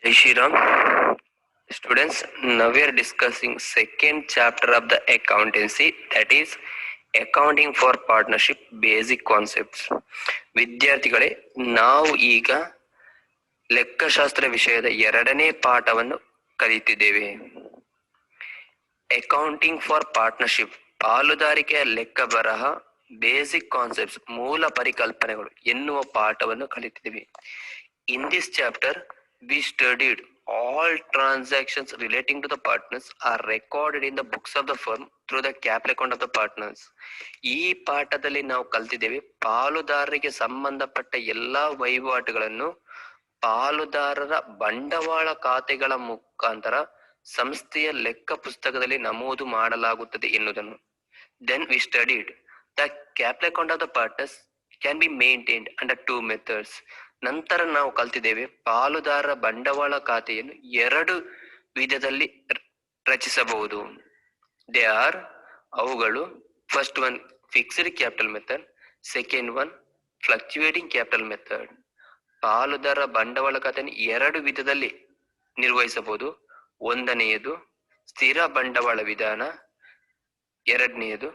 Jai Shri Ram. Students, now we are discussing second chapter of the accountancy, that is accounting for partnership basic concepts. ವಿದ್ಯಾರ್ಥಿಗಳೇ, ನಾವು ಈಗ ಲೆಕ್ಕಶಾಸ್ತ್ರ ವಿಷಯದ ಎರಡನೇ ಪಾಠವನ್ನು ಕಲಿತಿದ್ದೇವೆ. ಅಕೌಂಟಿಂಗ್ ಫಾರ್ ಪಾರ್ಟ್ನರ್ಶಿಪ್, ಪಾಲುದಾರಿಕೆಯ ಲೆಕ್ಕ ಬರಹ, ಬೇಸಿಕ್ ಕಾನ್ಸೆಪ್ಟ್ಸ್, ಮೂಲ ಪರಿಕಲ್ಪನೆಗಳು ಎನ್ನುವ ಪಾಠವನ್ನು ಕಲಿತಿದ್ದೇವೆ. In this chapter, we studied all transactions relating to the partners are recorded in the books of the firm through the capital account of the partners. ಈ ಪಾಠದಲ್ಲಿ ನಾವು ಕಲ್ತಿದ್ದೇವೆ ಪಾಲುದಾರರಿಗೆ ಸಂಬಂಧಪಟ್ಟ ಎಲ್ಲಾ ವಹಿವಾಟುಗಳನ್ನು ಪಾಲುದಾರರ ಬಂಡವಾಳ ಖಾತೆಗಳ ಮುಖಾಂತರ ಸಂಸ್ಥೆಯ ಲೆಕ್ಕ ಪುಸ್ತಕದಲ್ಲಿ ನಮೂದು ಮಾಡಲಾಗುತ್ತದೆ ಎನ್ನುವುದನ್ನು. Then we studied the capital account of the partners can be maintained under two methods. ನಂತರ ನಾವು ಕಲ್ತಿದ್ದೇವೆ ಪಾಲುದಾರರ ಬಂಡವಾಳ ಖಾತೆಯನ್ನು ಎರಡು ವಿಧದಲ್ಲಿ ರಚಿಸಬಹುದು. ದೇ ಆರ್, ಅವುಗಳು: first one fixed capital method, second one fluctuating capital method. ಪಾಲುದಾರ ಬಂಡವಾಳ ಖಾತೆಯನ್ನು ಎರಡು ವಿಧದಲ್ಲಿ ನಿರ್ವಹಿಸಬಹುದು. ಒಂದನೆಯದು ಸ್ಥಿರ ಬಂಡವಾಳ ವಿಧಾನ, ಎರಡನೆಯದು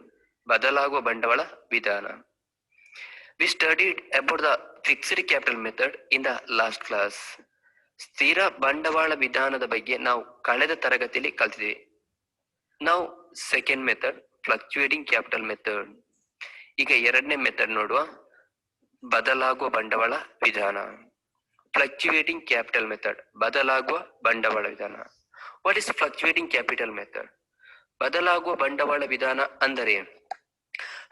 ಬದಲಾಗುವ ಬಂಡವಾಳ ವಿಧಾನ. We studied about the fixed capital method in the last class. ಸ್ಥಿರ ಬಂಡವಾಳ ವಿಧಾನದ ಬಗ್ಗೆ ನಾವು ಕಳೆದ ತರಗತಿಯಲ್ಲಿ ಕಲಿತಿದ್ದೇವೆ. ನಾವು second method fluctuating capital method. ಈಗ ಎರಡನೇ ಮೆಥಡ್ ನೋಡುವ, ಬದಲಾಗುವ ಬಂಡವಾಳ ವಿಧಾನ. ಫ್ಲಕ್ಚುಯೇಟಿಂಗ್ ಕ್ಯಾಪಿಟಲ್ ಮೆಥಡ್, ಬದಲಾಗುವ ಬಂಡವಾಳ ವಿಧಾನ. What is fluctuating capital method? ಬದಲಾಗುವ ಬಂಡವಾಳ ವಿಧಾನ ಅಂದರೆ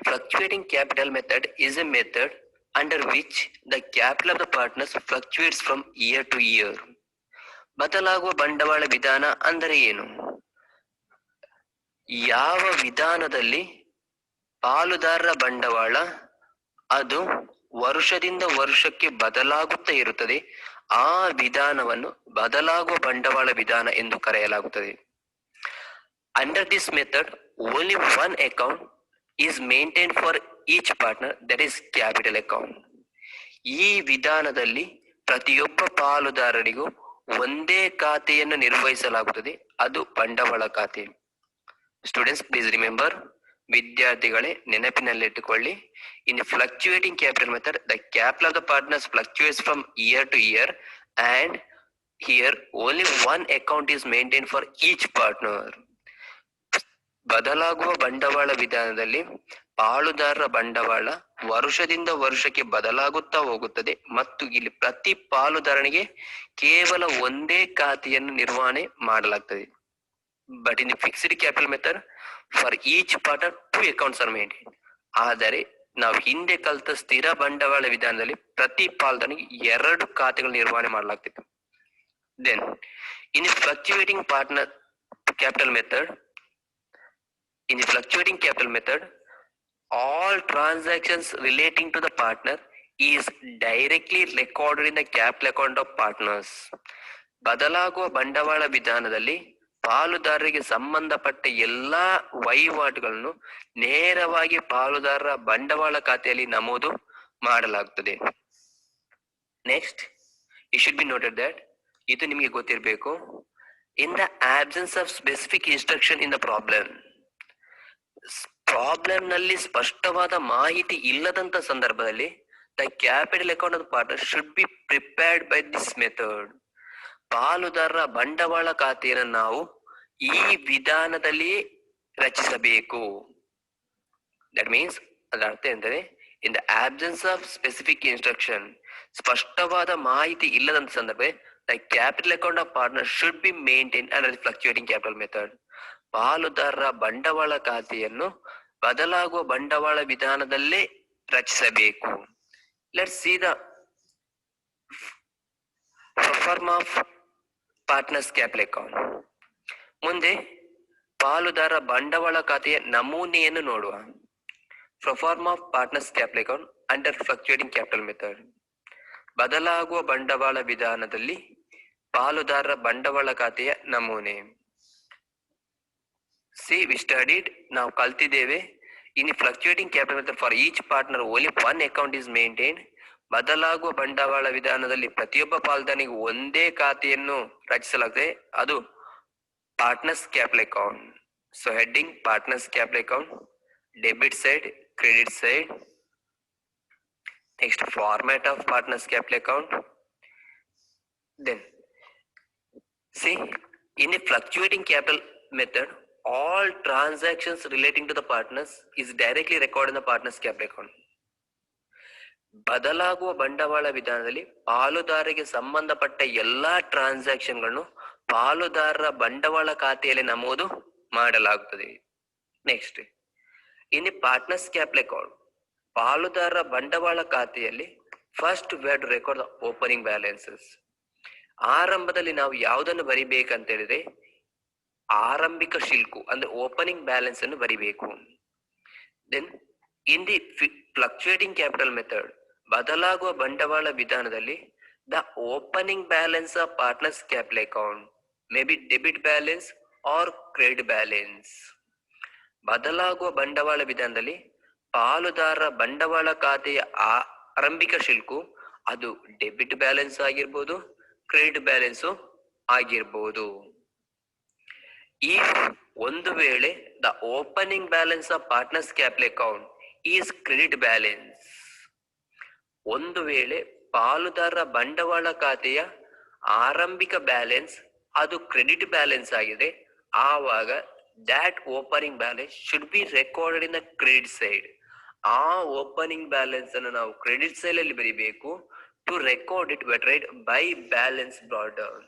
Fluctuating capital method is a method under which the capital of the partners fluctuates from year to year. ಬದಲಾಗುವ ಬಂಡವಾಳ ವಿಧಾನ ಅಂದರೆ ಏನು? ಯಾವ ವಿಧಾನದಲ್ಲಿ ಪಾಲುದಾರರ ಬಂಡವಾಳ ಅದು ವರ್ಷದಿಂದ ವರ್ಷಕ್ಕೆ ಬದಲಾಗುತ್ತಾ ಇರುತ್ತದೆ, ಆ ವಿಧಾನವನ್ನು ಬದಲಾಗುವ ಬಂಡವಾಳ ವಿಧಾನ ಎಂದು ಕರೆಯಲಾಗುತ್ತದೆ. Under this method, only one account is maintained for each partner, that is capital account. ಈ ವಿಧಾನದಲ್ಲಿ ಪ್ರತಿಯೊಬ್ಬ ಪಾಲುದಾರರಿಗೂ ಒಂದೇ ಖಾತೆಯನ್ನು ನಿರ್ವಹಿಸಲಾಗುತ್ತದೆ, ಅದು ಬಂಡವಾಳ ಖಾತೆ. ಸ್ಟೂಡೆಂಟ್ಸ್, ಪ್ಲೀಸ್ ರಿಮೆಂಬರ್, ವಿದ್ಯಾರ್ಥಿಗಳೇ ನೆನಪಿನಲ್ಲಿಟ್ಟುಕೊಳ್ಳಿ, in fluctuating capital method the capital of the partners fluctuates from year to year and here only one account is maintain for each partner. ಬದಲಾಗುವ ಬಂಡವಾಳ ವಿಧಾನದಲ್ಲಿ ಪಾಲುದಾರರ ಬಂಡವಾಳ ವರ್ಷದಿಂದ ವರ್ಷಕ್ಕೆ ಬದಲಾಗುತ್ತಾ ಹೋಗುತ್ತದೆ ಮತ್ತು ಇಲ್ಲಿ ಪ್ರತಿ ಪಾಲುದಾರನಿಗೆ ಕೇವಲ ಒಂದೇ ಖಾತೆಯನ್ನು ನಿರ್ವಹಣೆ ಮಾಡಲಾಗ್ತದೆ. But in fixed capital method for each partner two accounts are maintain. ಆದರೆ ನಾವು ಹಿಂದೆ ಕಲಿತ ಸ್ಥಿರ ಬಂಡವಾಳ ವಿಧಾನದಲ್ಲಿ ಪ್ರತಿ ಪಾಲುದಾರನಿಗೆ ಎರಡು ಖಾತೆಗಳ ನಿರ್ವಹಣೆ ಮಾಡಲಾಗ್ತಿತ್ತು. Then in fluctuating partner capital method, in the fluctuating capital method, all transactions relating to the partner is directly recorded in the capital account of partners. ಬದಲಾಗುವ ಬಂಡವಾಳ ವಿಧಾನದಲ್ಲಿ ಪಾಲುದಾರರಿಗೆ ಸಂಬಂಧಪಟ್ಟ ಎಲ್ಲಾ ವಹಿವಾಟುಗಳನ್ನು ನೇರವಾಗಿ ಪಾಲುದಾರರ ಬಂಡವಾಳ ಖಾತೆಯಲ್ಲಿ ನಮೂದು ಮಾಡಲಾಗುತ್ತದೆ. Next, it should be noted that, ಇದು ನಿಮಗೆ ಗೊತ್ತಿರಬೇಕು, in the absence of specific instruction in the problem ನಲ್ಲಿ ಸ್ಪಷ್ಟವಾದ ಮಾಹಿತಿ ಇಲ್ಲದಂತ ಸಂದರ್ಭದಲ್ಲಿ the capital account of the partner should be prepared by this method. ಪಾಲುದಾರರ ಬಂಡವಾಳ ಖಾತೆಯನ್ನು ನಾವು ಈ ವಿಧಾನದಲ್ಲಿ ರಚಿಸಬೇಕು. ದಟ್ ಮೀನ್ಸ್, ಅದರ ಅರ್ಥ ಎಂದರೆ, in the absence of specific instruction, ಸ್ಪಷ್ಟವಾದ ಮಾಹಿತಿ ಇಲ್ಲದಂತ ಸಂದರ್ಭ the capital account of partner should be maintain under fluctuating capital method. ಪಾಲುದಾರರ ಬಂಡವಾಳ ಖಾತೆಯನ್ನು ಬದಲಾಗುವ ಬಂಡವಾಳ ವಿಧಾನದಲ್ಲೇ ರಚಿಸಬೇಕು. Let's see the form of partners capital account. ಮುಂದೆ ಪಾಲುದಾರ ಬಂಡವಾಳ ಖಾತೆಯ ನಮೂನೆಯನ್ನು ನೋಡುವ. Form of partners capital account under fluctuating capital method. ಬದಲಾಗುವ ಬಂಡವಾಳ ವಿಧಾನದಲ್ಲಿ ಪಾಲುದಾರರ ಬಂಡವಾಳ ಖಾತೆಯ ನಮೂನೆ. See, we studied, ನಾವು ಕಲ್ತಿದ್ದೇವೆ, in fluctuating capital method for each partner only one account is maintained ಬದಲಾಗುವ ಬಂಡವಾಳ ವಿಧಾನದಲ್ಲಿ ಪ್ರತಿಯೊಬ್ಬ ಪಾಲ್ದಾರನಿಗೆ ಒಂದೇ ಖಾತೆಯನ್ನು ರಚಿಸಲಾಗುತ್ತದೆ, ಅದು partners capital account. So heading partners capital account, debit side, credit side. Next, format of partners capital account. Then see, in a fluctuating capital method, all transactions relating to the partners is directly recorded in the partners capital account. ಬದಲಾಗುವ ಬಂಡವಾಳ ವಿಧಾನದಲ್ಲಿ ಪಾಲುದಾರರಿಗೆ ಸಂಬಂಧಪಟ್ಟ ಎಲ್ಲಾ ಟ್ರಾನ್ಸಾಕ್ಷನ್ಗಳನ್ನು ಪಾಲುದಾರರ ಬಂಡವಾಳ ಖಾತೆಯಲ್ಲಿ ನಮೂದು ಮಾಡಲಾಗುತ್ತದೆ. Next, in the partners capital account, ಪಾಲುದಾರರ ಬಂಡವಾಳ ಖಾತೆಯಲ್ಲಿ first we have to record the opening balances. ಆರಂಭದಲ್ಲಿ ನಾವು ಯಾವುದನ್ನು ಬರಿಬೇಕಂತ ಹೇಳಿದ್ರೆ ಆರಂಭಿಕ ಶಿಲ್ಕು ಅಂದ್ರೆ ಓಪನಿಂಗ್ ಬ್ಯಾಲೆನ್ಸ್ ಅನ್ನು ಬರಿಬೇಕು. Then in the fluctuating capital method, ಬದಲಾಗುವ ಬಂಡವಾಳ ವಿಧಾನದಲ್ಲಿ the opening balance of partners capital account may be debit balance or credit balance. ಬದಲಾಗುವ ಬಂಡವಾಳ ವಿಧಾನದಲ್ಲಿ ಪಾಲುದಾರರ ಬಂಡವಾಳ ಖಾತೆಯ ಆರಂಭಿಕ ಶಿಲ್ಕು ಅದು ಡೆಬಿಟ್ ಬ್ಯಾಲೆನ್ಸ್ ಆಗಿರ್ಬೋದು, ಕ್ರೆಡಿಟ್ ಬ್ಯಾಲೆನ್ಸ್ ಆಗಿರ್ಬೋದು. ಈ ಒಂದು ವೇಳೆ the opening balance of partners capital account is credit balance, ಒಂದು ವೇಳೆ ಪಾಲುದಾರರ ಬಂಡವಾಳ ಖಾತೆಯ ಆರಂಭಿಕ ಬ್ಯಾಲೆನ್ಸ್ ಅದು ಕ್ರೆಡಿಟ್ ಬ್ಯಾಲೆನ್ಸ್ ಆಗಿದೆ, ಆವಾಗ that opening balance should be recorded in the credit side. ಆ ಓಪನಿಂಗ್ ಬ್ಯಾಲೆನ್ಸ್ ಅನ್ನು ನಾವು ಕ್ರೆಡಿಟ್ ಸೈಡ್ ಅಲ್ಲಿ ಬರಿಬೇಕು. To record it write by balance brought down,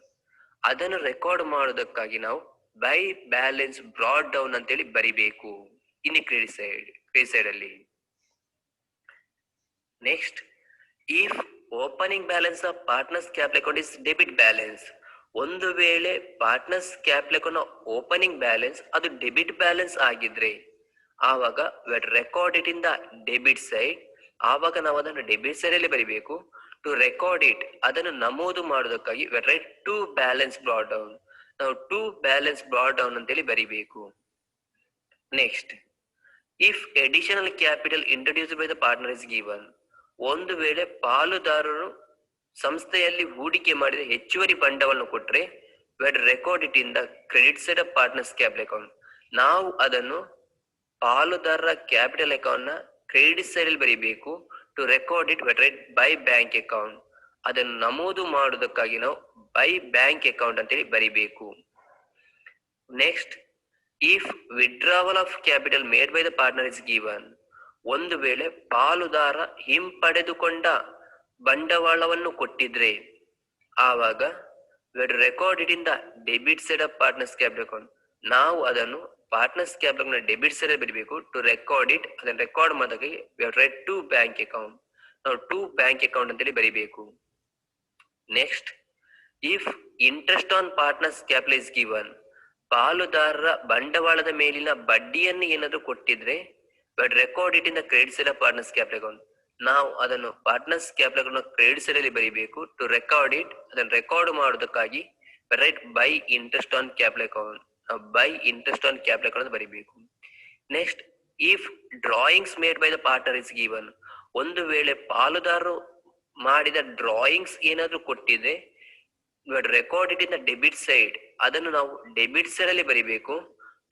ಅದನ್ನು ರೆಕಾರ್ಡ್ ಮಾಡೋದಕ್ಕಾಗಿ ನಾವು ಬೈ ಬ್ಯಾಲೆನ್ಸ್ ಬ್ರಾಡ್ ಡೌನ್ ಅಂತೇಳಿ ಬರಿಬೇಕು ಇನ್ ಕ್ರೆಡಿಟ್ ಸೈಡ್ ಅಲ್ಲಿ. Next, if opening balance of partners capital account is debit balance, ಒಂದು ವೇಳೆ partners capital account opening balance ಅದು debit balance ಆಗಿದ್ರೆ ಆವಾಗ record it in the debit side, ಆವಾಗ ನಾವು ಅದನ್ನು ಡೆಬಿಟ್ ಸೈಡ್ ಅಲ್ಲಿ ಬರಿಬೇಕು. ಟು ರೆಕಾರ್ಡ್ ಇಟ್, ಅದನ್ನು ನಮೂದು ಮಾಡೋದಕ್ಕಾಗಿ ಟು ಬ್ಯಾಲೆನ್ಸ್ ಬ್ರಾಡ್ ಡೌನ್, ನಾವು ಟು ಬ್ಯಾಲೆನ್ಸ್ ಬ್ರಾಡ್ ಡೌನ್ ಅಂತೇಳಿ ಬರಿಬೇಕು. Next, if additional capital introduce by the partner is given, ಒಂದು ವೇಳೆ ಪಾಲುದಾರರು ಸಂಸ್ಥೆಯಲ್ಲಿ ಹೂಡಿಕೆ ಮಾಡಿದ ಹೆಚ್ಚುವರಿ ಬಂಡವಾಳ ಕೊಟ್ಟರೆ record it in the credit side of partners capital account, ನಾವು ಅದನ್ನು ಪಾಲುದಾರರ ಕ್ಯಾಪಿಟಲ್ ಅಕೌಂಟ್ ನ ಕ್ರೆಡಿಟ್ ಸೈಡ್ ಅಲ್ಲಿ ಬರೀಬೇಕು. To record it by bank account, ಅದನ್ನು ನಮೂದು ಮಾಡುವುದಕ್ಕಾಗಿ ನಾವು ಬೈ ಬ್ಯಾಂಕ್ ಅಕೌಂಟ್ ಅಂತೇಳಿ ಬರಿಬೇಕು. Next, if withdrawal of capital made by the partner is given, ಒಂದು ವೇಳೆ ಪಾಲುದಾರ ಹಿಂಪಡೆದುಕೊಂಡ ಬಂಡವಾಳವನ್ನು ಕೊಟ್ಟಿದ್ರೆ ಆವಾಗ record it in the debit side of partners capital account, ನಾವು ಅದನ್ನು ಪಾರ್ಟ್ನರ್ಸ್ ಕ್ಯಾಪಿಟಲ್ ನ ಡೆಬಿಟ್ ಸೈಡ್ ಬರೀಬೇಕು. ಟು ರೆಕಾರ್ಡ್ ಇಟ್, ಅದನ್ನು ರೆಕಾರ್ಡ್ ಮಾಡೋದಕ್ಕೆ ಟು ಬ್ಯಾಂಕ್ ಅಕೌಂಟ್, ನಾವು ಟು ಬ್ಯಾಂಕ್ ಅಕೌಂಟ್ ಅಂತೇಳಿ ಬರೀಬೇಕು. Next, if interest on partners capital is given, ಪಾಲುದಾರರ ಬಂಡವಾಳದ ಮೇಲಿನ ಬಡ್ಡಿಯನ್ನು ಏನಾದ್ರು ಕೊಟ್ಟಿದ್ರೆ record it in the credit side of partners capital account, ನಾವು ಅದನ್ನು partner's capital account credit side ಅಲ್ಲಿ ಬರೀಬೇಕು. ಟು ರೆಕಾರ್ಡ್ ಇಟ್, ಅದನ್ನು ರೆಕಾರ್ಡ್ ಮಾಡೋದಕ್ಕಾಗಿ by interest on capital account, by interest on capital account ಅಂತ ಬರೀಬೇಕು. Next, if drawings made by the partner is given, ಒಂದು ವೇಳೆ ಪಾಲುದಾರರು ಮಾಡಿದ ಡ್ರಾಯಿಂಗ್ಸ್ ಏನಾದ್ರು ಕೊಟ್ಟಿದ್ರೆ record it in the debit side, ಅದನ್ನು ನಾವು ಡೆಬಿಟ್ ಸೈಡ್ ಅಲ್ಲಿ ಬರೀಬೇಕು.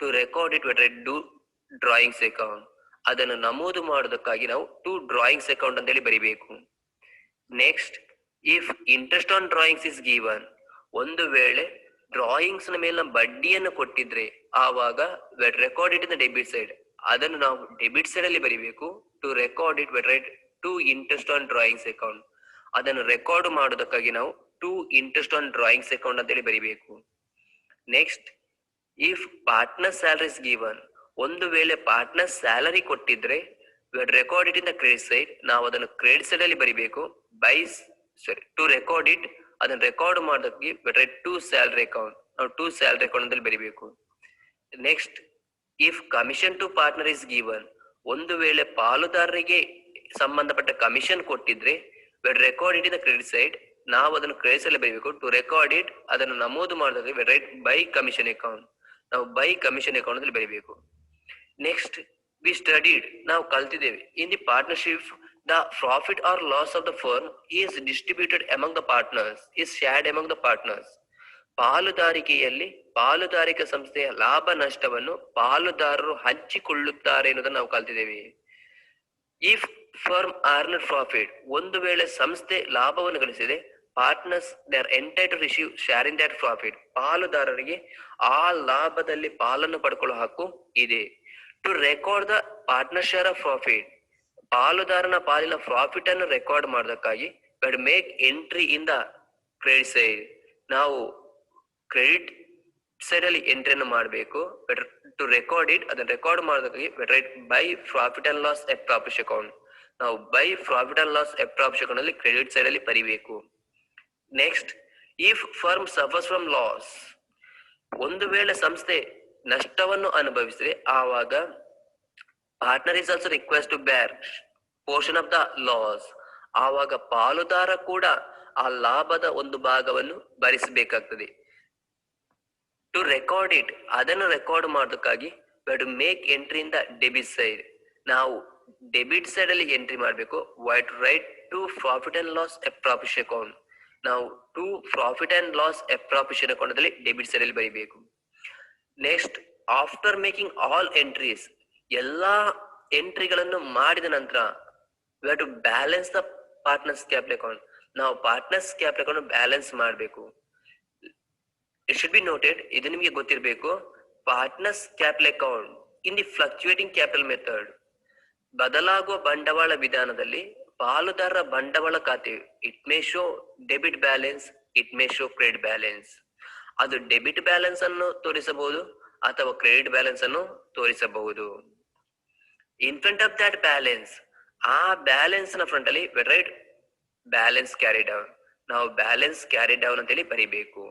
To record it to drawings account, ಅದನ್ನು ನಮೂದು ಮಾಡೋದಕ್ಕಾಗಿ ನಾವು ಟು ಡ್ರಾಯಿಂಗ್ಸ್ ಅಕೌಂಟ್ ಅಂತೇಳಿ ಬರೀಬೇಕು. Next, if interest on drawings is given, ಒಂದು ವೇಳೆ ಡ್ರಾಯಿಂಗ್ಸ್ ನ ಮೇಲಿನ ಬಡ್ಡಿಯನ್ನು ಕೊಟ್ಟಿದ್ರೆ ಆವಾಗ record it in the debit side, ಅದನ್ನು ನಾವು ಡೆಬಿಟ್ ಸೈಡ್ ಅಲ್ಲಿ ಬರೀಬೇಕು. To record it to interest on drawings account, ಅದನ್ನು ರೆಕಾರ್ಡ್ ಮಾಡೋದಕ್ಕಾಗಿ ನಾವು to interest on drawings account ಅಂತೇಳಿ ಬರೀಬೇಕು. Next, if partner salary is given, ಒಂದು ವೇಳೆ ಪಾರ್ಟ್ನರ್ ಸ್ಯಾಲರಿ ಕೊಟ್ಟಿದ್ರೆ record it in the credit side, ನಾವು ಅದನ್ನು ಕ್ರೆಡಿಟ್ ಸೈಡ್ ಅಲ್ಲಿ ಬರೀಬೇಕು. ಟು ರೆಕಾರ್ಡ್ ಇಟ್, ಅದನ್ನು ರೆಕಾರ್ಡ್ ಮಾಡೋದಕ್ಕೆ ಟು ಸ್ಯಾಲರಿ ಅಕೌಂಟ್, ನಾವು ಟು ಸ್ಯಾಲರಿ ಅಕೌಂಟ್ ಅಂತೇಳಿ ಬರೀಬೇಕು. Next, if commission to partner is given, ಒಂದು ವೇಳೆ ಪಾಲುದಾರರಿಗೆ ಸಂಬಂಧಪಟ್ಟ ಕಮಿಷನ್ ಕೊಟ್ಟಿದ್ರೆ record it in the credit side, ನಾವು ಅದನ್ನು ಕ್ರೆಡಿಟ್ ಸೈಡ್ ಬರೀಬೇಕು. ಟು ರೆಕಾರ್ಡ್ ಇಟ್, ಅದನ್ನು ನಮೂದು ಮಾಡೋದಕ್ಕೆ ಬೈ ಕಮಿಷನ್ ಅಕೌಂಟ್, ನಾವು ಬೈ ಕಮಿಷನ್ ಅಕೌಂಟ್ ಅಲ್ಲಿ ಬರೀಬೇಕು. ನೆಕ್ಸ್ಟ್, ವಿ ಸ್ಟಡಿಡ್, ನಾವು ಕಲ್ತಿದ್ದೇವೆ in the partnership The profit or loss of the firm is distributed among the partners, is shared among the partners. ಪಾಲುದಾರಿಕೆಯಲ್ಲಿ ಪಾಲುದಾರಿಕೆ ಸಂಸ್ಥೆಯ ಲಾಭ ನಷ್ಟವನ್ನು ಪಾಲುದಾರರು ಹಂಚಿಕೊಳ್ಳುತ್ತಾರೆ ಎನ್ನುವುದನ್ನು ನಾವು ಕಲ್ತಿದ್ದೇವೆ. ಇಫ್ ಫರ್ಮ್ ಅರ್ನ್ಡ್ ಪ್ರಾಫಿಟ್, ಒಂದು ವೇಳೆ ಸಂಸ್ಥೆ ಲಾಭವನ್ನು ಗಳಿಸಿದೆ, partners they are entitled to receive share in that profit, ಪಾಲುದಾರರಿಗೆ ಆ ಲಾಭದಲ್ಲಿ ಪಾಲನ್ನು ಪಡ್ಕೊಳ್ಳೋ ಹಕ್ಕು ಇದೆ. To record the partner share of profit, ಪಾಲುದಾರನ ಪಾಲಿನ ಪ್ರಾಫಿಟ್ ಅನ್ನು ರೆಕಾರ್ಡ್ ಮಾಡೋದಕ್ಕಾಗಿ but make entry in the credit side, ನಾವು ಕ್ರೆಡಿಟ್ ಸೈಡ್ ಅಲ್ಲಿ ಎಂಟ್ರಿಯನ್ನು ಮಾಡಬೇಕು. ಬಟ್ ಟು ರೆಕಾರ್ಡ್ ಇಟ್, ಅದನ್ನು ರೆಕಾರ್ಡ್ ಮಾಡೋದಕ್ಕಾಗಿ but write by profit and loss at profit account, ನಾವು by profit and loss at profit account ಅಲ್ಲಿ credit side ಅಲ್ಲಿ ಬರಿಬೇಕು. Next, if firm suffers from loss, ಒಂದು ವೇಳೆ ಸಂಸ್ಥೆ ನಷ್ಟವನ್ನು ಅನುಭವಿಸಿದ್ರೆ ಆವಾಗ partner is also request to bear portion of the loss, ಆವಾಗ ಪಾಲುದಾರ ಕೂಡ ಆ ಲಾಭದ ಒಂದು ಭಾಗವನ್ನು ಭರಿಸಬೇಕಾಗ್ತದೆ. ಟು ರೆಕಾರ್ಡ್ ಇಟ್, ಅದನ್ನು ರೆಕಾರ್ಡ್ ಮಾಡೋದಕ್ಕಾಗಿ to make entry in the debit side, ನಾವು ಡೆಬಿಟ್ ಸೈಡ್ ಅಲ್ಲಿ ಎಂಟ್ರಿ ಮಾಡಬೇಕು. Wait write to profit and loss appropriation account, ನಾವು to profit and loss appropriation account ಅಲ್ಲಿ ಡೆಬಿಟ್ ಸೈಡ್ ಅಲ್ಲಿ ಬರೀಬೇಕು. Next, after making all entries, ಎಲ್ಲಾ ಎಂಟ್ರಿಗಳನ್ನು ಮಾಡಿದ ನಂತರ we have to balance the partners capital account, ನಾವು ಪಾರ್ಟ್ನರ್ಸ್ ಕ್ಯಾಪಿಟಲ್ ಅಕೌಂಟ್ ಬ್ಯಾಲೆನ್ಸ್ ಮಾಡಬೇಕು. ಇಟ್ ಶುಡ್ ಬಿ ನೋಟೆಡ್, ಇದು ನಿಮಗೆ ಗೊತ್ತಿರಬೇಕು, partners capital account in the fluctuating capital method, ಬದಲಾಗುವ ಬಂಡವಾಳ ವಿಧಾನದಲ್ಲಿ ಪಾಲುದಾರರ ಬಂಡವಾಳ ಖಾತೆ it may show debit balance, it may show credit balance, ಅದು ಡೆಬಿಟ್ ಬ್ಯಾಲೆನ್ಸ್ ಅನ್ನು ತೋರಿಸಬಹುದು ಅಥವಾ ಕ್ರೆಡಿಟ್ ಬ್ಯಾಲೆನ್ಸ್ ಅನ್ನು ತೋರಿಸಬಹುದು. ಇನ್ ಫ್ರಂಟ್ ಆಫ್ ದಟ್ ಬ್ಯಾಲೆನ್ಸ್, ಆ ಬ್ಯಾಲೆನ್ಸ್ ನ ಫ್ರಂಟ್ ಅಲ್ಲಿ ರೈಟ್ ಬ್ಯಾಲೆನ್ಸ್ ಕ್ಯಾರಿ ಡೌನ್, ನಾವು ಬ್ಯಾಲೆನ್ಸ್ ಕ್ಯಾರಿ ಡೌನ್ ಅಂತೇಳಿ ಬರಿಬೇಕು.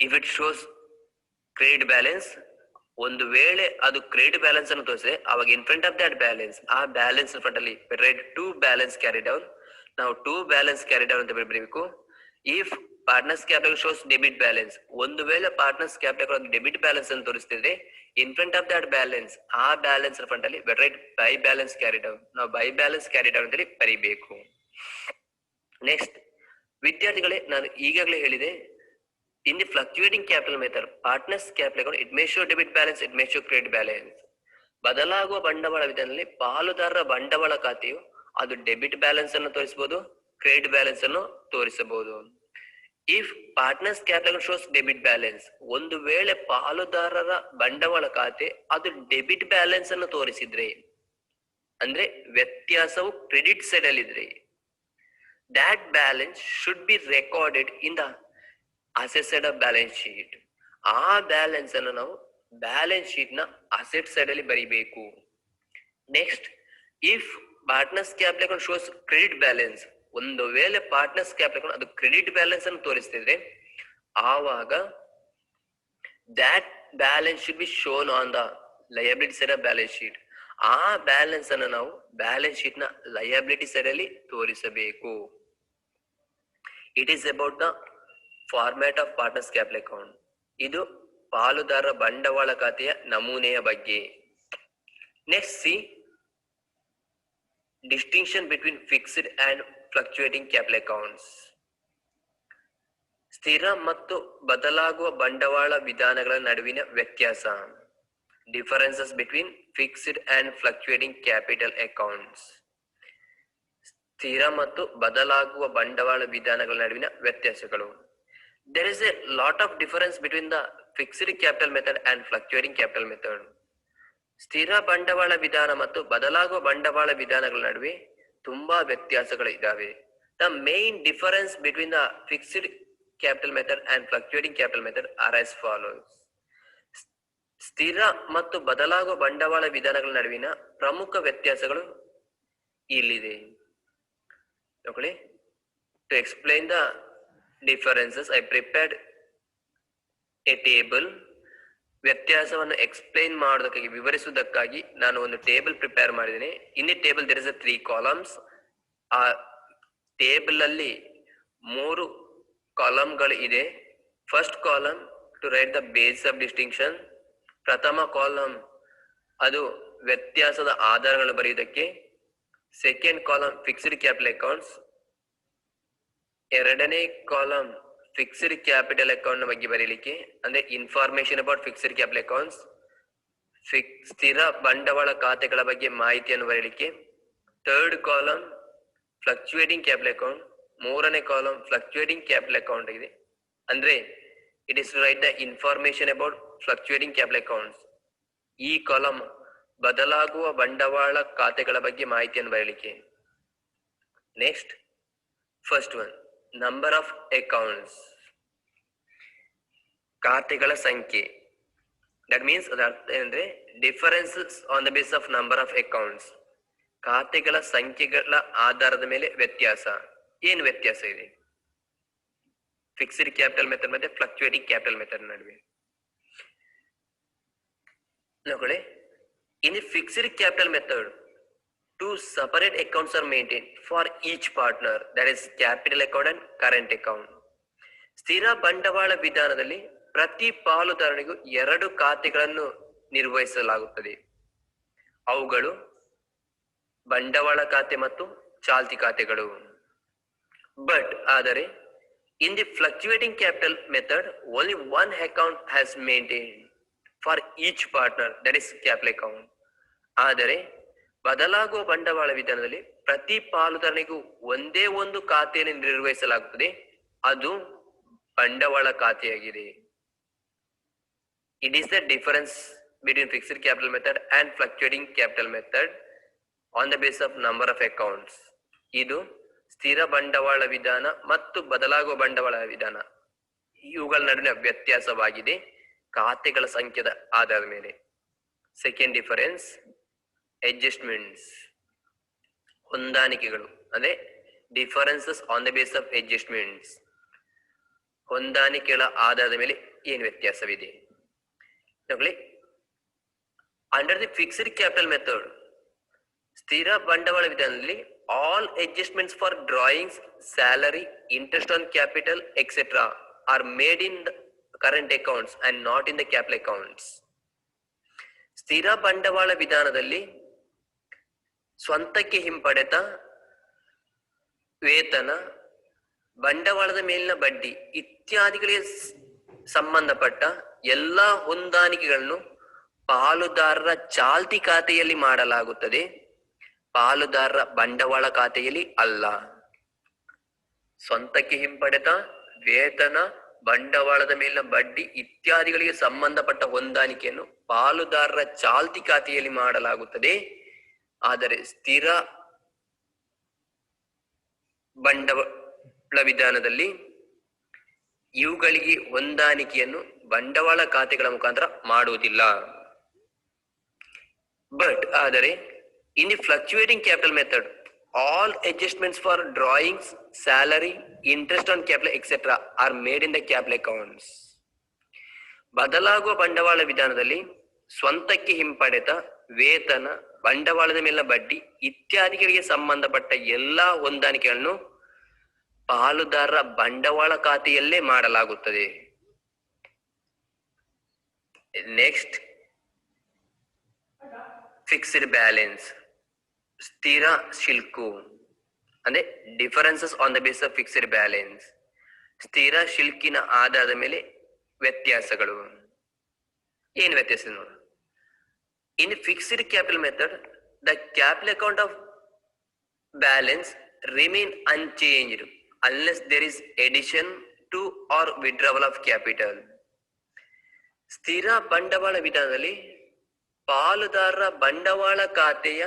If it shows credit balance, ಒಂದು ವೇಳೆ ಅದು ಕ್ರೆಡಿಟ್ ಬ್ಯಾಲೆನ್ಸ್ ಅನ್ನು ತೋರಿಸಿದೆ ಅವಾಗ in front of that balance, ಆ ಬ್ಯಾಲೆನ್ಸ್ ಫ್ರಂಟ್ ಅಲ್ಲಿ write to balance carry down, ನಾವು ಟು ಬ್ಯಾಲೆನ್ಸ್ ಕ್ಯಾರಿ ಡೌನ್ ಅಂತ ಬರೀಬೇಕು. If partners capital shows debit balance, ಒಂದು ವೇಳೆ ಪಾರ್ಟ್ನರ್ಸ್ ಕ್ಯಾಪಿಟಲ್ ಡೆಬಿಟ್ ಬ್ಯಾಲೆನ್ಸ್ ಅನ್ನು ತೋರಿಸ್ತಿದ್ರೆ in front of that balance, ಆ ಬ್ಯಾಲೆನ್ಸ್ ಫ್ರಂಟ್ ಅಲ್ಲಿ right by balance carry down, ನಾವು ಬೈ ಬ್ಯಾಲೆನ್ಸ್ ಕ್ಯಾರಿ ಡೌನ್ ಅಂತೇಳಿ ಬರೀಬೇಕು. ನೆಕ್ಸ್ಟ್, ವಿದ್ಯಾರ್ಥಿಗಳೇ, ನಾನು ಈಗಾಗಲೇ ಹೇಳಿದೆ, ಇನ್ the fluctuating capital method partners capital account it may show debit balance, it may show credit balance, ಬದಲಾಗುವ ಬಂಡವಾಳ ವಿಧಾನದಲ್ಲಿ ಪಾಲುದಾರರ ಬಂಡವಾಳ ಖಾತೆಯು ಅದು ಡೆಬಿಟ್ ಬ್ಯಾಲೆನ್ಸ್ ಅನ್ನು ತೋರಿಸಬಹುದು, ಕ್ರೆಡಿಟ್ ಬ್ಯಾಲೆನ್ಸ್ ಅನ್ನು ತೋರಿಸಬಹುದು. If partners capital shows debit balance, ಒಂದು ವೇಳೆ ಪಾಲುದಾರರ ಬಂಡವಾಳ ಖಾತೆ ಅದು ಡೆಬಿಟ್ ಬ್ಯಾಲೆನ್ಸ್ ಅನ್ನು ತೋರಿಸಿದ್ರೆ, ಅಂದ್ರೆ ವ್ಯತ್ಯಾಸವು ಕ್ರೆಡಿಟ್ ಸೈಡ್ ಅಲ್ಲಿ ಇದ್ರೆ, that balance should be recorded in the asset side of balance sheet. ಆ ಬ್ಯಾಲೆನ್ಸ್ ಅನ್ನು ನಾವು ಬ್ಯಾಲೆನ್ಸ್ ಶೀಟ್ ನ ಅಸೆಟ್ ಸೈಡ್ ಅಲ್ಲಿ ಬರೀಬೇಕು. Next, if partners capital account shows credit balance, ಒಂದು ವೇಳೆ ಪಾರ್ಟ್ನರ್ಸ್ ಕ್ಯಾಪಿಟಲ್ ಅಕೌಂಟ್ ಅದು ಕ್ರೆಡಿಟ್ ಬ್ಯಾಲೆನ್ಸ್ ಅನ್ನು ತೋರಿಸ್ತಿದ್ರೆ ಆವಾಗ that balance should be shown on the liability side of balance sheet. ಆ ಬ್ಯಾಲೆನ್ಸ್ ಅನ್ನು ನಾವು ಬ್ಯಾಲೆನ್ಸ್ ಶೀಟ್ ನ ಲಯಬಿಲಿಟಿ ಸೈಡ್ ಅಲ್ಲಿ ತೋರಿಸಬೇಕು. It is about the format of partners capital account. ಇದು ಪಾಲುದಾರ ಬಂಡವಾಳ ಖಾತೆಯ ನಮೂನೆಯ ಬಗ್ಗೆ. Next, C distinction between fixed and fluctuating capital accounts. ಸ್ಥಿರ ಮತ್ತು ಬದಲಾಗುವ ಬಂಡವಾಳ ವಿಧಾನಗಳ ನಡುವಿನ ವ್ಯತ್ಯಾಸ. Differences between fixed and fluctuating capital accounts. ಸ್ಥಿರ ಮತ್ತು ಬದಲಾಗುವ ಬಂಡವಾಳ ವಿಧಾನಗಳ ನಡುವಿನ ವ್ಯತ್ಯಾಸಗಳು. There is a lot of difference between the fixed capital method and fluctuating capital method. ಸ್ಥಿರ ಬಂಡವಾಳ ವಿಧಾನ ಮತ್ತು ಬದಲಾಗುವ ಬಂಡವಾಳ ವಿಧಾನಗಳ ನಡುವೆ ತುಂಬಾ ವ್ಯತ್ಯಾಸಗಳು ಇದ್ದಾವೆ. The main difference between the fixed capital method and fluctuating capital method are as follows. ಸ್ಥಿರ ಮತ್ತು ಬದಲಾಗುವ ಬಂಡವಾಳ ವಿಧಾನಗಳ ನಡುವಿನ ಪ್ರಮುಖ ವ್ಯತ್ಯಾಸಗಳು ಇಲ್ಲಿದೆ. ನೋಡಿ, to explain the differences I prepared a table. ವ್ಯತ್ಯಾಸವನ್ನು ಎಕ್ಸ್ಪ್ಲೈನ್ ಮಾಡೋದಕ್ಕಾಗಿ, ವಿವರಿಸುವುದಕ್ಕಾಗಿ ನಾನು ಒಂದು ಟೇಬಲ್ ಪ್ರಿಪೇರ್ ಮಾಡಿದ್ದೇನೆ. In the table there is a 3 columns. ಆ ಟೇಬಲ್ ಅಲ್ಲಿ 3 ಕಾಲಮ್ಗಳು ಇದೆ. First column to write the base of distinction. ಪ್ರಥಮ ಕಾಲಮ್ ಅದು ವ್ಯತ್ಯಾಸದ ಆಧಾರಗಳನ್ನು ಬರೆಯುವುದಕ್ಕೆ second column fixed capital accounts, ಎರಡನೇ ಕಾಲಮ್ ಫಿಕ್ಸ್ಡ್ ಕ್ಯಾಪಿಟಲ್ ಅಕೌಂಟ್ ಬಗ್ಗೆ ಬರೀಲಿಕ್ಕೆ ಅಂದ್ರೆ information about fixed capital accounts, ಸ್ಥಿರ ಬಂಡವಾಳ ಖಾತೆಗಳ ಬಗ್ಗೆ ಮಾಹಿತಿಯನ್ನು ಬರೀಲಿಕ್ಕೆ third column fluctuating capital account, ಮೂರನೇ ಕಾಲಮ್ ಫ್ಲಕ್ಚುಯೇಟಿಂಗ್ ಕ್ಯಾಪಿಟಲ್ ಅಕೌಂಟ್ ಇದೆ. ಅಂದ್ರೆ it is to write the information about fluctuating capital accounts. ಈ ಕಾಲಮ್ ಬದಲಾಗುವ ಬಂಡವಾಳ ಖಾತೆಗಳ ಬಗ್ಗೆ ಮಾಹಿತಿಯನ್ನು ಬರೀಲಿಕ್ಕೆ. Next first one number of accounts, ಖಾತೆಗಳ ಸಂಖ್ಯೆ. ದಟ್ ಮೀನ್ಸ್ ಅದರ ಅರ್ಥ ಏನಂದ್ರೆ differences on the base of number of accounts. ಖಾತೆಗಳ ಸಂಖ್ಯೆಗಳ ಆಧಾರದ ಮೇಲೆ ವ್ಯತ್ಯಾಸ. ಏನು ವ್ಯತ್ಯಾಸ ಇದೆ ಫಿಕ್ಸ್ಡ್ ಕ್ಯಾಪಿಟಲ್ ಮೆಥಡ್ ಮತ್ತೆ ಫ್ಲಕ್ಚುಯೇಟಿಂಗ್ ಕ್ಯಾಪಿಟಲ್ ಮೆಥಡ್ ನಡುವೆ? ನೋಡ್ಕೊಳ್ಳಿ, in the fixed capital method two separate accounts are maintained for each partner, that is capital account and current account. ಸ್ಥಿರ ಬಂಡವಾಳ ವಿಧಾನದಲ್ಲಿ ಪ್ರತಿ ಪಾಲುದಾರನಿಗೂ ಎರಡು ಖಾತೆಗಳನ್ನು ನಿರ್ವಹಿಸಲಾಗುತ್ತದೆ. ಅವುಗಳು ಬಂಡವಾಳ ಖಾತೆ ಮತ್ತು ಚಾಲ್ತಿ ಖಾತೆಗಳು. ಬಟ್ ಆದರೆ in the fluctuating capital method only one account has maintained for each partner, that is capital account. ಆದರೆ ಬದಲಾಗುವ ಬಂಡವಾಳ ವಿಧಾನದಲ್ಲಿ ಪ್ರತಿ ಪಾಲುದಾರನಿಗೂ ಒಂದೇ ಒಂದು ಖಾತೆಯನ್ನು ನಿರ್ವಹಿಸಲಾಗುತ್ತದೆ, ಅದು ಬಂಡವಾಳ ಖಾತೆಯಾಗಿದೆ. It is the difference between fixed capital method and fluctuating capital method on the base of number of accounts. ಇದು ಸ್ಥಿರ ಬಂಡವಾಳ ವಿಧಾನ ಮತ್ತು ಬದಲಾಗುವ ಬಂಡವಾಳ ವಿಧಾನ, ಇವುಗಳ ನಡುವಿನ ವ್ಯತ್ಯಾಸವಾಗಿದೆ ಖಾತೆಗಳ ಸಂಖ್ಯೆಯ ಆಧಾರದ ಮೇಲೆ. ಸೆಕೆಂಡ್ ಡಿಫರೆನ್ಸ್ ಅಡ್ಜಸ್ಟ್ಮೆಂಟ್ಸ್, ಹೊಂದಾಣಿಕೆಗಳು ಅಂದ್ರೆ differences on the base of adjustments. ಹೊಂದಾಣಿಕೆಗಳ ಆಧಾರದ ಮೇಲೆ ಏನು ವ್ಯತ್ಯಾಸವಿದೆ ನೋಡಿ. Under the fixed capital method, ಸ್ಥಿರ ಬಂಡವಾಳ ವಿಧಾನದಲ್ಲಿ all adjustments for drawings, salary, interest on capital etcetera are made in the current accounts and not in the capital accounts. ಸ್ಥಿರ ಬಂಡವಾಳ ವಿಧಾನದಲ್ಲಿ ಸ್ವಂತಕ್ಕೆ ಹಿಂಪಡೆತ, ವೇತನ, ಬಂಡವಾಳದ ಮೇಲಿನ ಬಡ್ಡಿ ಇತ್ಯಾದಿಗಳಿಗೆ ಸಂಬಂಧಪಟ್ಟ ಎಲ್ಲಾ ಹೊಂದಾಣಿಕೆಗಳನ್ನು ಪಾಲುದಾರರ ಚಾಲ್ತಿ ಖಾತೆಯಲ್ಲಿ ಮಾಡಲಾಗುತ್ತದೆ, ಪಾಲುದಾರರ ಬಂಡವಾಳ ಖಾತೆಯಲ್ಲಿ ಅಲ್ಲ. ಸ್ವಂತಕ್ಕೆ ಹಿಂಪಡೆತ, ವೇತನ, ಬಂಡವಾಳದ ಮೇಲಿನ ಬಡ್ಡಿ ಇತ್ಯಾದಿಗಳಿಗೆ ಸಂಬಂಧಪಟ್ಟ ಹೊಂದಾಣಿಕೆಯನ್ನು ಪಾಲುದಾರರ ಚಾಲ್ತಿ ಖಾತೆಯಲ್ಲಿ ಮಾಡಲಾಗುತ್ತದೆ. ಆದರೆ ಸ್ಥಿರ ಬಂಡವಾಳ ವಿಧಾನದಲ್ಲಿ ಇವುಗಳಿಗೆ ಹೊಂದಾಣಿಕೆಯನ್ನು ಬಂಡವಾಳ ಖಾತೆಗಳ ಮುಖಾಂತರ ಮಾಡುವುದಿಲ್ಲ. ಬಟ್ ಆದರೆ in the fluctuating capital method all adjustments for drawings, salary, interest on capital etc. are made in the capital accounts. ಬದಲಾಗುವ ಬಂಡವಾಳ ವಿಧಾನದಲ್ಲಿ ಸ್ವಂತಕ್ಕೆ ಹಿಂಪಡೆತ, ವೇತನ, ಬಂಡವಾಳದ ಮೇಲಿನ ಬಡ್ಡಿ ಇತ್ಯಾದಿಗಳಿಗೆ ಸಂಬಂಧಪಟ್ಟ ಎಲ್ಲಾ ಹೊಂದಾಣಿಕೆಗಳನ್ನು ಪಾಲುದಾರರ ಬಂಡವಾಳ ಖಾತೆಯಲ್ಲೇ ಮಾಡಲಾಗುತ್ತದೆ. ನೆಕ್ಸ್ಟ್ ಫಿಕ್ಸ್ಡ್ ಬ್ಯಾಲೆನ್ಸ್, ಸ್ಥಿರ ಶಿಲ್ಕು ಅಂದ್ರೆ differences on the base of fixed balance. ಸ್ಥಿರ ಶಿಲ್ಕಿನ ಆಧಾರದ ಮೇಲೆ ವ್ಯತ್ಯಾಸಗಳು. ಏನು ವ್ಯತ್ಯಾಸ ನೋಡು. In fixed capital method the capital account of balance remain unchanged unless there is addition to or withdrawal of capital. ಸ್ಥಿರ ಬಂಡವಾಳ ವಿಧಾನದಲ್ಲಿ ಪಾಲುದಾರರ ಬಂಡವಾಳ ಖಾತೆಯ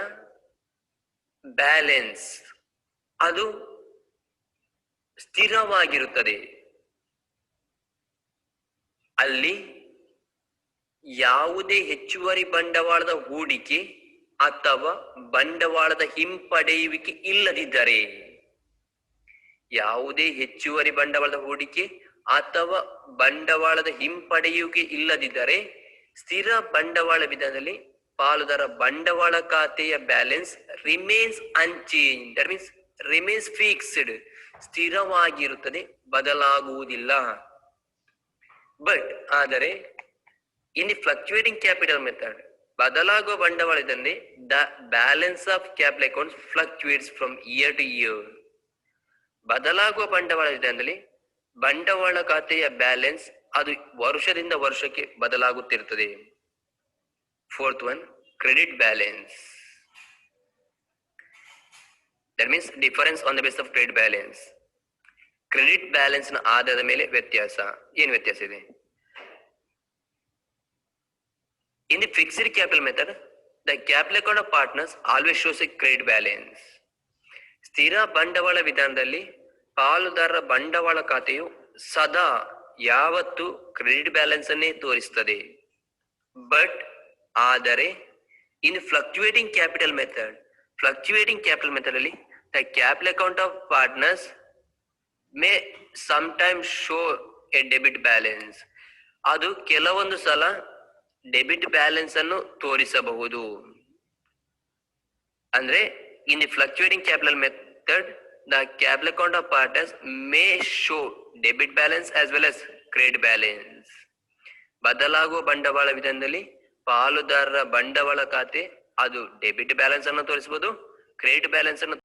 ಬ್ಯಾಲೆನ್ಸ್ ಅದು ಸ್ಥಿರವಾಗಿರುತ್ತದೆ. ಅಲ್ಲಿ ಯಾವುದೇ ಹೆಚ್ಚುವರಿ ಬಂಡವಾಳದ ಹೂಡಿಕೆ ಅಥವಾ ಬಂಡವಾಳದ ಹಿಂಪಡೆಯುವಿಕೆ ಇಲ್ಲದಿದ್ದರೆ, ಯಾವುದೇ ಹೆಚ್ಚುವರಿ ಬಂಡವಾಳದ ಹೂಡಿಕೆ ಅಥವಾ ಬಂಡವಾಳದ ಹಿಂಪಡೆಯುವಿಕೆ ಇಲ್ಲದಿದ್ದರೆ ಸ್ಥಿರ ಬಂಡವಾಳ ವಿಧಾನದಲ್ಲಿ ಪಾಲುದಾರ ಬಂಡವಾಳ ಖಾತೆಯ balance remains unchanged, that means remains fixed, ಸ್ಥಿರವಾಗಿರುತ್ತದೆ, ಬದಲಾಗುವುದಿಲ್ಲ. ಬಟ್ ಆದರೆ in the fluctuating capital method ಬದಲಾಗುವ ಬಂಡವಾಳದಲ್ಲಿ the balance of capital accounts fluctuates from year to year. ಬದಲಾಗುವ ಬಂಡವಾಳ ವಿಧಾನದಲ್ಲಿ ಬಂಡವಾಳ ಖಾತೆಯ ಬ್ಯಾಲೆನ್ಸ್ ಅದು ವರ್ಷದಿಂದ ವರ್ಷಕ್ಕೆ ಬದಲಾಗುತ್ತಿರುತ್ತದೆ. Fourth one, credit balance. That means difference on the base of credit balance. Credit balance ನ ಆಧಾರದ ಮೇಲೆ ವ್ಯತ್ಯಾಸ. ಏನು ವ್ಯತ್ಯಾಸ ಇದೆ? In the fixed capital method, the capital account of partners always shows a credit balance. ಸ್ಥಿರ ಬಂಡವಾಳ ವಿಧಾನದಲ್ಲಿ ಪಾಲುದಾರರ ಬಂಡವಾಳ ಖಾತೆಯು ಸದಾ ಯಾವತ್ತು ಕ್ರೆಡಿಟ್ ಬ್ಯಾಲೆನ್ಸ್ ಅನ್ನೇ ತೋರಿಸುತ್ತದೆ. ಬಟ್ ಆದರೆ ಇನ್ ಫ್ಲಕ್ಚುಯೇಟಿಂಗ್ ಕ್ಯಾಪಿಟಲ್ ಮೆಥಡ್ ಅಲ್ಲಿ the capital account of partners May sometimes show A debit balance. ಅದು ಕೆಲವೊಂದು ಸಲ ಡೆಬಿಟ್ ಬ್ಯಾಲೆನ್ಸ್ ಅನ್ನು ತೋರಿಸಬಹುದು. ಅಂದ್ರೆ ಇನ್ the fluctuating capital method the capital account of partners May show debit balance as well as credit balance. ಬದಲಾಗುವ ಬಂಡವಾಳ ವಿಧಾನದಲ್ಲಿ ಪಾಲುದಾರರ ಬಂಡವಾಳ ಖಾತೆ ಅದು ಡೆಬಿಟ್ ಬ್ಯಾಲೆನ್ಸ್ ಅನ್ನು ತೋರಿಸಬಹುದು, ಕ್ರೆಡಿಟ್ ಬ್ಯಾಲೆನ್ಸ್ ಅನ್ನು